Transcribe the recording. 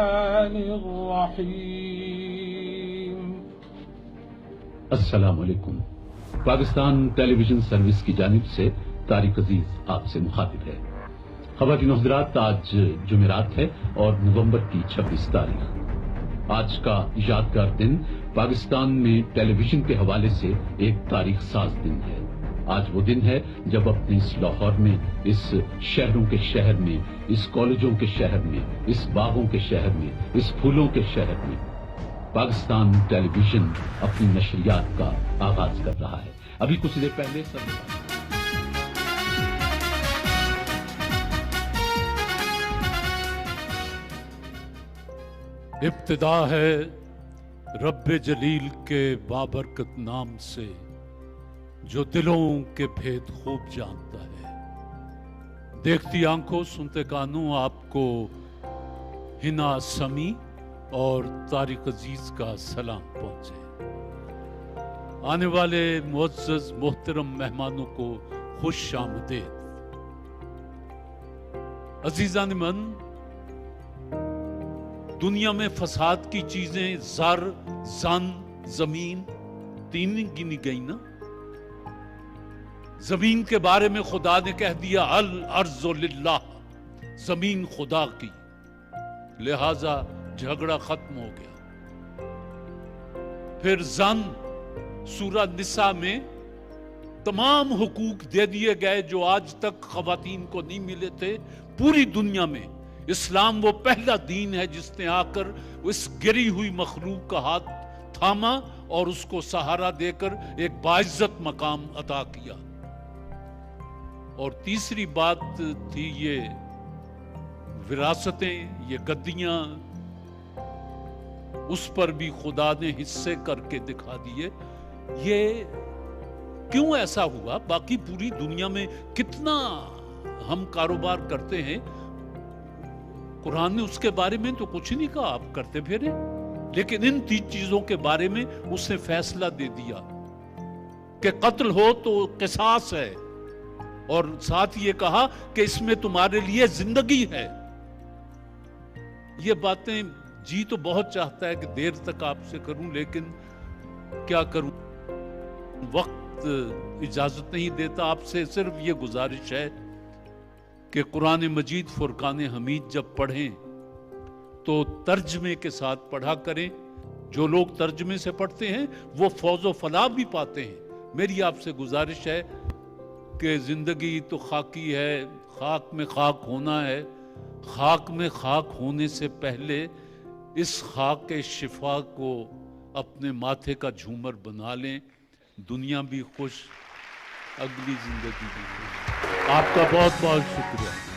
الرحمن الرحیم۔ السلام علیکم۔ پاکستان ٹیلی ویژن سروس کی جانب سے طارق عزیز آپ سے مخاطب ہے۔ خواتین و حضرات، آج جمعرات ہے اور نومبر کی 26 تاریخ۔ آج کا یادگار دن پاکستان میں ٹیلی ویژن کے حوالے سے ایک تاریخ ساز دن ہے۔ آج وہ دن ہے جب اپنے اس لاہور میں، اس شہروں کے شہر میں، اس کالجوں کے شہر میں، اس باغوں کے شہر میں، اس پھولوں کے شہر میں پاکستان ٹیلی ویژن اپنی نشریات کا آغاز کر رہا ہے۔ ابھی کچھ دیر پہلے ابتدا ہے رب جلیل کے بابرکت نام سے، جو دلوں کے بھید خوب جانتا ہے۔ دیکھتی آنکھوں سنتے کانوں آپ کو ہنا سمیع اور طارق عزیز کا سلام پہنچے۔ آنے والے معزز محترم مہمانوں کو خوش آمدید۔ عزیزان من، دنیا میں فساد کی چیزیں زر، زن، زمین تین گنی گئی نا۔ زمین کے بارے میں خدا نے کہہ دیا الارض للہ، زمین خدا کی، لہذا جھگڑا ختم ہو گیا۔ پھر زن، سورہ نساء میں تمام حقوق دے دیے گئے جو آج تک خواتین کو نہیں ملے تھے پوری دنیا میں۔ اسلام وہ پہلا دین ہے جس نے آ کر اس گری ہوئی مخلوق کا ہاتھ تھاما اور اس کو سہارا دے کر ایک باعزت مقام عطا کیا۔ اور تیسری بات تھی یہ وراثتیں، یہ گدیاں، اس پر بھی خدا نے حصے کر کے دکھا دیے۔ یہ کیوں ایسا ہوا؟ باقی پوری دنیا میں کتنا ہم کاروبار کرتے ہیں، قرآن نے اس کے بارے میں تو کچھ نہیں کہا، آپ کرتے پھرے، لیکن ان تین چیزوں کے بارے میں اس نے فیصلہ دے دیا کہ قتل ہو تو قصاص ہے، اور ساتھ یہ کہا کہ اس میں تمہارے لیے زندگی ہے۔ یہ باتیں جی تو بہت چاہتا ہے کہ دیر تک آپ سے کروں، لیکن کیا کروں، وقت اجازت نہیں دیتا۔ آپ سے صرف یہ گزارش ہے کہ قرآن مجید فرقان حمید جب پڑھیں تو ترجمے کے ساتھ پڑھا کریں۔ جو لوگ ترجمے سے پڑھتے ہیں وہ فوز و فلاح بھی پاتے ہیں۔ میری آپ سے گزارش ہے کہ زندگی تو خاکی ہے، خاک میں خاک ہونا ہے، خاک میں خاک ہونے سے پہلے اس خاک شفا کو اپنے ماتھے کا جھومر بنا لیں، دنیا بھی خوش، اگلی زندگی بھی خوش۔ آپ کا بہت بہت شکریہ۔